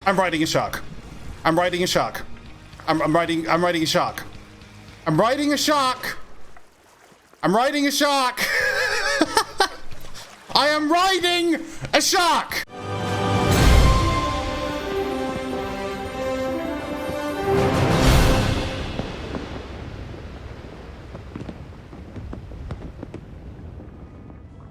I'm riding a shark. I'm riding a shark. I'm riding a shark. I'm riding a shark. I'm riding a shark. I am riding a shark.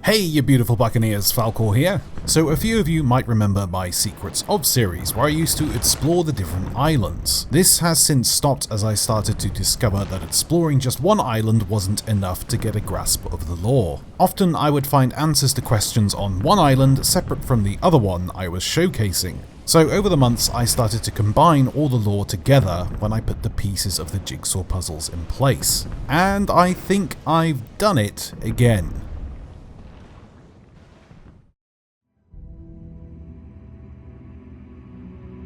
Hey you beautiful buccaneers, Falcore here. So a few of you might remember my Secrets of series where I used to explore the different islands. This has since stopped as I started to discover that exploring just one island wasn't enough to get a grasp of the lore. Often I would find answers to questions on one island separate from the other one I was showcasing. So over the months I started to combine all the lore together when I put the pieces of the jigsaw puzzles in place. And I think I've done it again.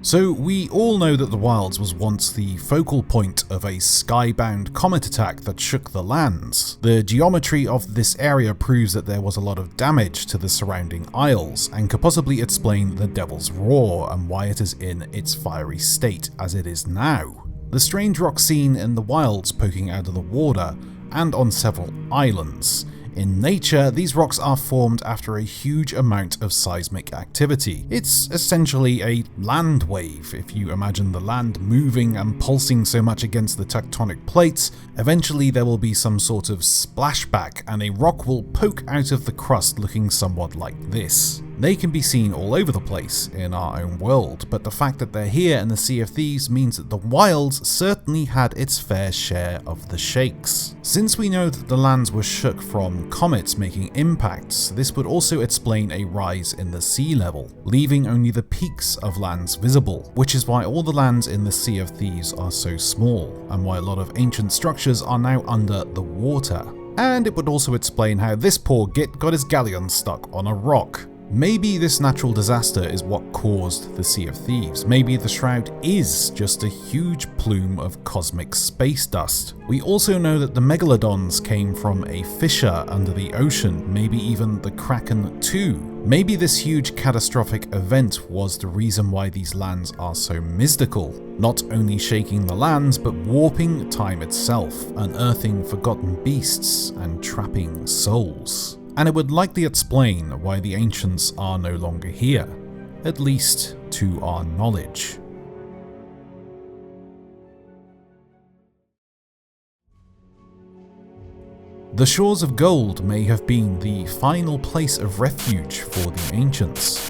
So we all know that the Wilds was once the focal point of a skybound comet attack that shook the lands. The geometry of this area proves that there was a lot of damage to the surrounding isles and could possibly explain the Devil's Roar and why it is in its fiery state as it is now. The strange rock seen in the Wilds poking out of the water and on several islands. In nature, these rocks are formed after a huge amount of seismic activity. It's essentially a land wave. If you imagine the land moving and pulsing so much against the tectonic plates, eventually there will be some sort of splashback and a rock will poke out of the crust looking somewhat like this. They can be seen all over the place in our own world, but the fact that they're here in the Sea of Thieves means that the Wilds certainly had its fair share of the shakes. Since we know that the lands were shook from comets making impacts, this would also explain a rise in the sea level, leaving only the peaks of lands visible, which is why all the lands in the Sea of Thieves are so small, and why a lot of ancient structures are now under the water. And it would also explain how this poor git got his galleon stuck on a rock. Maybe this natural disaster is what caused the Sea of Thieves. Maybe the Shroud is just a huge plume of cosmic space dust. We also know that the Megalodons came from a fissure under the ocean, maybe even the Kraken too. Maybe this huge catastrophic event was the reason why these lands are so mystical, not only shaking the lands but warping time itself, unearthing forgotten beasts and trapping souls. And it would likely explain why the ancients are no longer here, at least to our knowledge. The Shores of Gold may have been the final place of refuge for the ancients.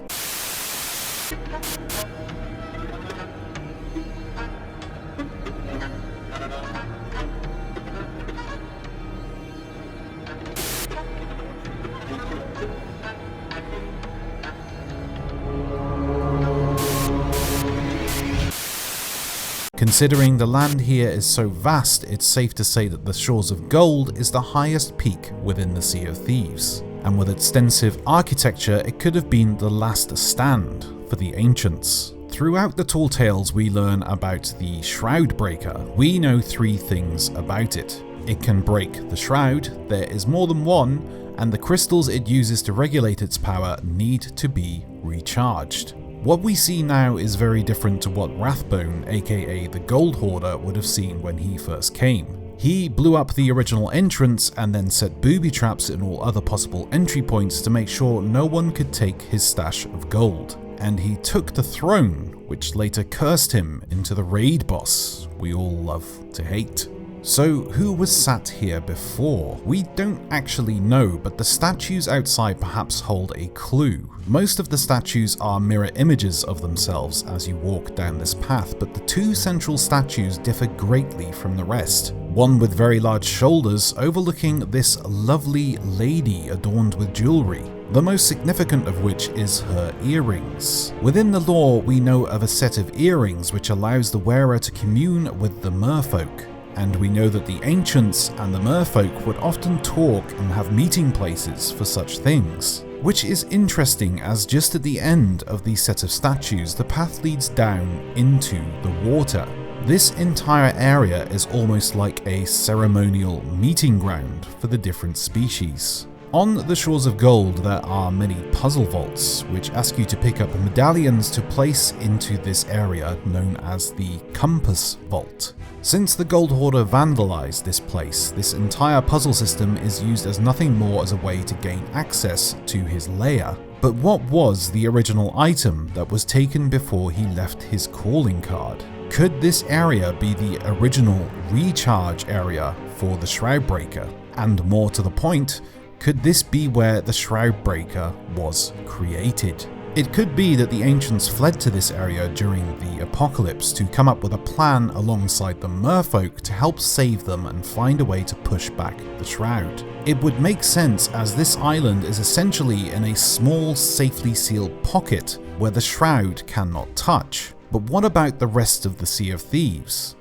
Considering the land here is so vast, it's safe to say that the Shores of Gold is the highest peak within the Sea of Thieves, and with extensive architecture it could have been the last stand for the ancients. Throughout the Tall Tales we learn about the Shroud Breaker. We know three things about it. It can break the shroud, there is more than one, and the crystals it uses to regulate its power need to be recharged. What we see now is very different to what Rathbone, aka the Gold Hoarder, would have seen when he first came. He blew up the original entrance and then set booby traps in all other possible entry points to make sure no one could take his stash of gold. And he took the throne, which later cursed him into the raid boss we all love to hate. So who was sat here before? We don't actually know, but the statues outside perhaps hold a clue. Most of the statues are mirror images of themselves as you walk down this path, but the two central statues differ greatly from the rest. One with very large shoulders overlooking this lovely lady adorned with jewelry, the most significant of which is her earrings. Within the lore, we know of a set of earrings which allows the wearer to commune with the merfolk. And we know that the ancients and the merfolk would often talk and have meeting places for such things. Which is interesting, as just at the end of these set of statues the path leads down into the water. This entire area is almost like a ceremonial meeting ground for the different species. On the Shores of Gold, there are many puzzle vaults, which ask you to pick up medallions to place into this area known as the Compass Vault. Since the Gold Hoarder vandalized this place, this entire puzzle system is used as nothing more as a way to gain access to his lair. But what was the original item that was taken before he left his calling card? Could this area be the original recharge area for the Shroudbreaker? And more to the point, could this be where the Shroudbreaker was created? It could be that the ancients fled to this area during the apocalypse to come up with a plan alongside the merfolk to help save them and find a way to push back the Shroud. It would make sense as this island is essentially in a small, safely sealed pocket where the Shroud cannot touch. But what about the rest of the Sea of Thieves?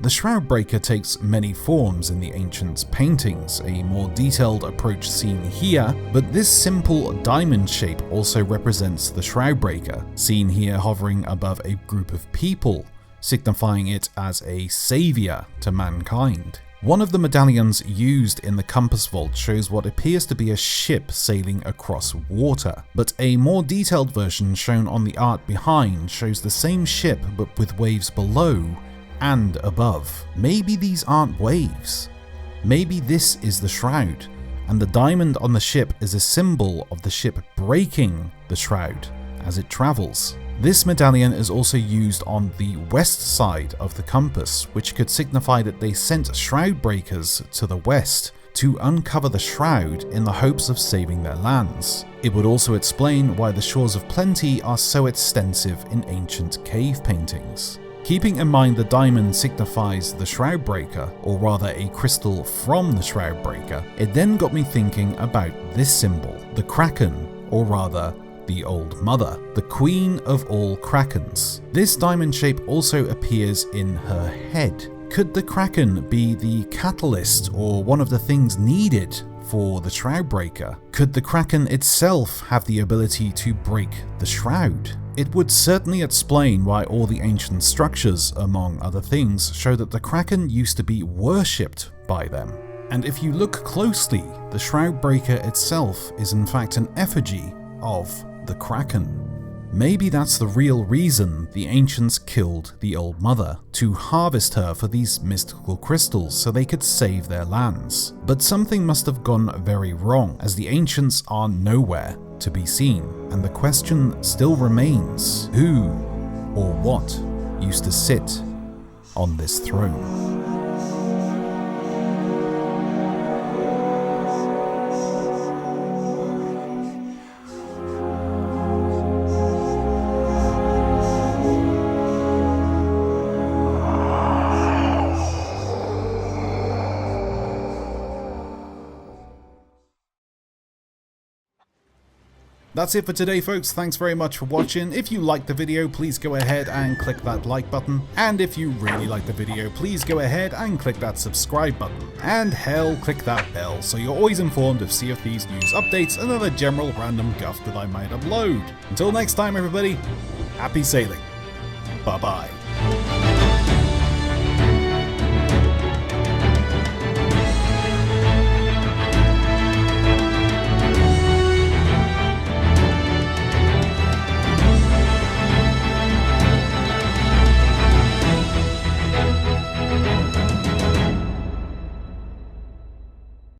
The Shroudbreaker takes many forms in the ancients' paintings, a more detailed approach seen here, but this simple diamond shape also represents the Shroudbreaker, seen here hovering above a group of people, signifying it as a savior to mankind. One of the medallions used in the Compass Vault shows what appears to be a ship sailing across water, but a more detailed version shown on the art behind shows the same ship but with waves below and above. Maybe these aren't waves. Maybe this is the Shroud, and the diamond on the ship is a symbol of the ship breaking the Shroud as it travels. This medallion is also used on the west side of the compass, which could signify that they sent Shroud Breakers to the west to uncover the Shroud in the hopes of saving their lands. It would also explain why the Shores of Plenty are so extensive in ancient cave paintings. Keeping in mind the diamond signifies the Shroudbreaker, or rather a crystal from the Shroudbreaker, it then got me thinking about this symbol, the Kraken, or rather the Old Mother, the Queen of all Krakens. This diamond shape also appears in her head. Could the Kraken be the catalyst or one of the things needed for the Shroudbreaker? Could the Kraken itself have the ability to break the Shroud? It would certainly explain why all the ancient structures, among other things, show that the Kraken used to be worshipped by them. And if you look closely, the Shroudbreaker itself is in fact an effigy of the Kraken. Maybe that's the real reason the ancients killed the Old Mother, to harvest her for these mystical crystals so they could save their lands. But something must have gone very wrong, as the ancients are nowhere to be seen, and the question still remains, who or what used to sit on this throne? That's it for today, folks. Thanks very much for watching. If you liked the video, please go ahead and click that like button. And if you really like the video, please go ahead and click that subscribe button. And hell, click that bell so you're always informed of Sea of Thieves news updates and other general random guff that I might upload. Until next time, everybody, happy sailing. Bye-bye.